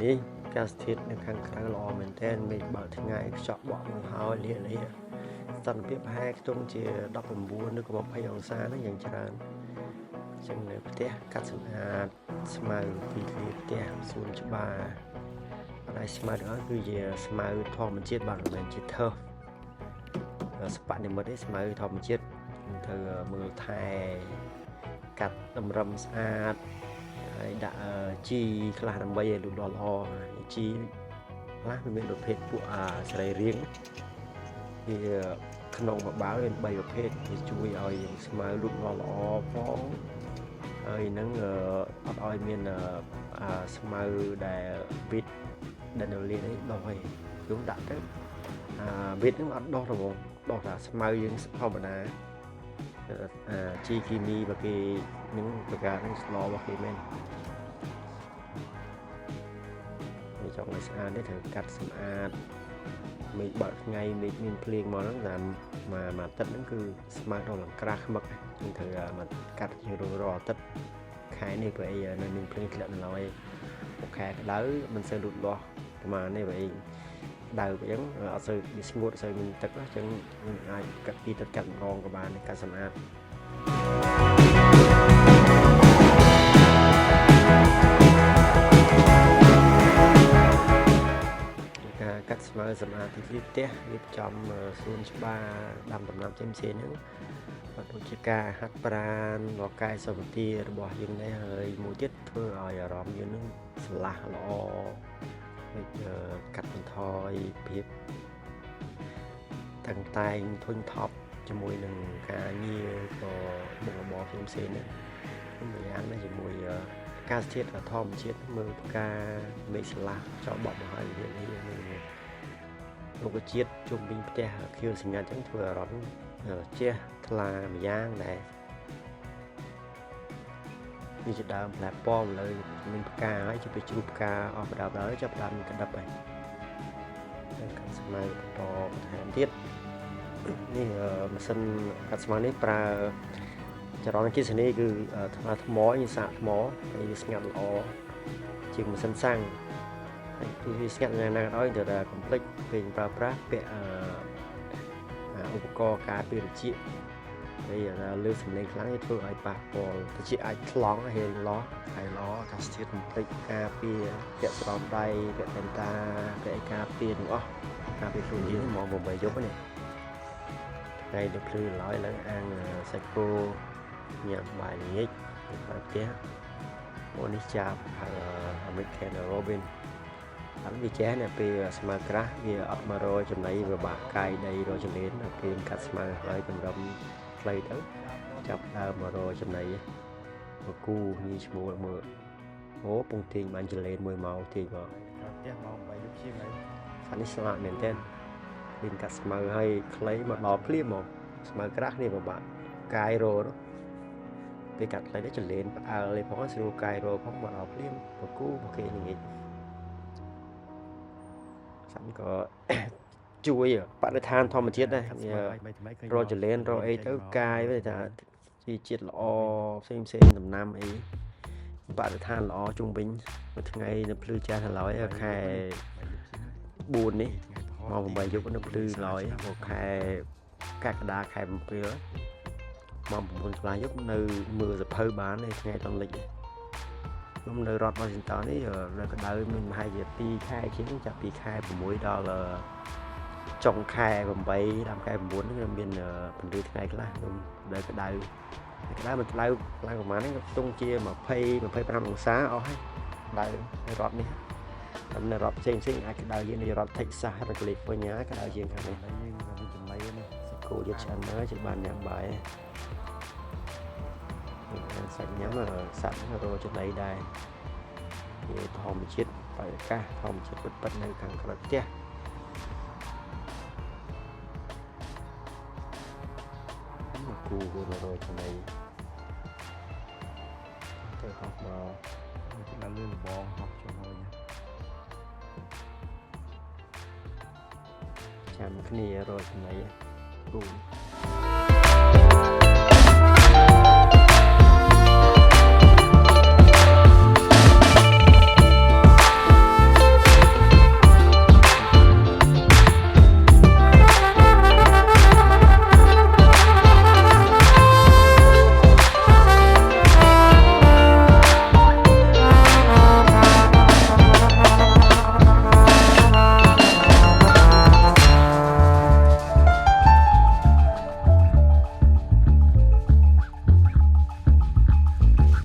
នេះកាសធាតុនៅខាងក្រៅល្អមែនទែនមេឃបើថ្ងៃខ្យល់បក់មកហើយលាសន្តិភាពប្រហែលខ្ទង់ជា19ឬក៏20អង្សាហ្នឹងយ៉ាងច្រើនចឹងនៅផ្ទះកាត់សម្អាតស្មៅពីផ្ទះសួនច្បារហើយស្មៅទាំងអស់គឺជាស្មៅធម្មជាតិបាទមិនមែនជាថើសបនិមិត្តទេស្មៅធម្មជាតិត្រូវមើលថែកាត់តម្រឹមស្អាតហើយដាក់ជីខ្លះដើម្បីឲ្យលូតលាស់ល្អជីខ្លះវាមានប្រភេទពួកសរីរាង្គវាក្នុងមួយបាវមាន3ប្រភេទវាជួយឲ្យស្មៅលូតលាស់ល្អផងហើយនឹងអត់ឲ្យមានស្មៅដែលវិតដែលនៅលាននេះដោះហើយយើងដាក់ទៅវិតនឹងអត់ដោះទេបងដោះតែស្មៅយើងធម្មតាជីគីមីរបស់គេនឹងប្រការនឹងស្លោរបស់គេមែននេះចង់ឲ្យស្អាតទេត្រូវកាត់សម្អាតមេឃបើកថ្ងៃមេឃមានភ្លៀងមកហ្នឹងតាមមួយអាទិត្យហ្នឹងគឺស្មៅដល់ក្រាស់ខ្មឹកយើងត្រូវមកកាត់ជារាល់អាទិត្យខែនេះព្រោះអីនៅមានភ្លៀងធ្លាក់នៅឡើយមួយខែក្តៅមិនសូវលូតលាស់ប្រហែលនេះព្រោះអីដៅអញ្ចឹងអត់សូវវាស្ងួតអត់សូវមានទឹកអញ្ចឹងអាចកាត់ពីទឹកកាត់ម្ដងក៏បានកាត់សម្អាតការកាត់ស្មៅសម្អាតទីផ្ទះរៀបចំសួនច្បារដាំដំណាំផ្សេងៗហ្នឹងក៏ដូចជាការហាត់ប្រាណរកាយសុខភាពរបស់យើងដែរហើយមួយទៀតធ្វើឲ្យអារម្មណ៍យើងនឹងស្រឡះល្អកាត់បន្ថយភាពតាំងតែងធុញថប់ជាមួយនឹងការងារក៏មុខរបរផ្សេងៗហ្នឹងម្យ៉ាងនេះជាមួយការធាតុធម្មជាតិមើលផ្កាមេឃស្រឡះចោលបក់មកហើយវានេះរុក្ខជាតិជុំវិញផ្ទះខៀវសង្កាត់អញ្ចឹងធ្វើអារម្មណ៍ជះថ្លាម្យ៉ាងដែរវាជាដើមផ្លែប៉ោមលើមានផ្កាហើយជិះទៅជ្រុះផ្កាអស់បដាបដល់ចាប់ដើមក្តឹបហើយកាត់ស្មៅបន្តបន្ថែមទៀតនេះម៉ាស៊ីនកាត់ស្មៅនេះប្រើចរន្តអគ្គិសនីគឺថ្មយើងសាកថ្មហើយវាស្ងាត់ល្អជាងម៉ាស៊ីនសាំងហើយគឺវាស្ងាត់យ៉ាងណាក៏ដោយតែកុំភ្លេចពេលប្រើប្រាស់ពាក់ឧបករណ៍ការពារត្រជាក់ហើយលើសំឡេងខ្លាំងវាធ្វើឲ្យប៉ះពាល់ត្រជាក់អាចថ្លង់ហេឡោះហើយឡោអាកាសធាតុកុំភ្លេចការពារពាក់ស្រោមដៃពាក់តែនតាពាក់ការពារទាំងអស់ការពារខ្លួនយើងមក8យប់នេះថ្ងៃទៅភ្លឺឡើយឡើងអាងសាច់គោញ៉ាំបាយល្ងាចនៅក្នុងផ្ទះអូនេះចាប់American Robin អត់វាចេះណាពេលស្មៅក្រាស់វាអត់មករចំណីវាបាក់កាយដីរចលេនពេលកាត់ស្មៅហើយកម្រឹមខ្លីទៅចាប់ដើមមករចំណីមកគូញីឈ្មោះមើលអូពងទាញបានចលេនមួយម៉ោងទាញមកផ្ទះម៉ោង8យប់ជាងហើយអានេះស្លាប់មែនទែនពេលកាត់ស្មៅហើយខ្លីមកដល់ភ្លាមមកស្មៅក្រាស់នេះពិបាកកាយរោពេលកាត់ខ្លីទៅចលេនផ្អើលឯផងស្រួលកាយរោផងមកដល់ភ្លាមមកគូមកគេល្ងាចក៏ជួយបរិស្ថានធម្មជាតិដែររកចលែនរកអីទៅកាយវាថាជីជាតិល្អផ្សេងដំណាំអីបរិស្ថានល្អជុំវិញមួយថ្ងៃនៅភ្លឺចាស់ឡើយខែ4នេះមក8យប់នៅភ្លឺឡើយមកខែកក្កដាខែ7មក9កន្លះយប់នៅមើលសភៅបានថ្ងៃតលិចខ្ញុំនៅរដ្ឋ Washington នេះនៅក្តៅមានប្រហែលជា2ខែជាងចាប់ពីខែ6ដល់ចុងខែ8ដល់ខែ9ហ្នឹងមានពន្លឺថ្ងៃខ្លះខ្ញុំនៅក្តៅមិនក្តៅឡើងប្រហែលហ្នឹងខ្ទង់ជា20 25អង្សាអស់ហើយក្តៅនៅរដ្ឋនេះតែនៅរដ្ឋផ្សេងអាចក្តៅជាងនៅរដ្ឋ Texas ឬ California ក្តៅជាងខាងនេះយើងមានចំណៃនេះគោយកឆ្អិនហើយជាបានញ៉ាំបាយសាច់ញ៉ាំសាច់រោចំណីដែរវាធម្មជាតិបរិយាកាសធម្មជាតិពិតនៅខាងក្រៅផ្ទះមកគូរោចំណីទៅហោះមកដល់លឿនលបងហោះចូលហើយចាំគ្នារោចំណីគូ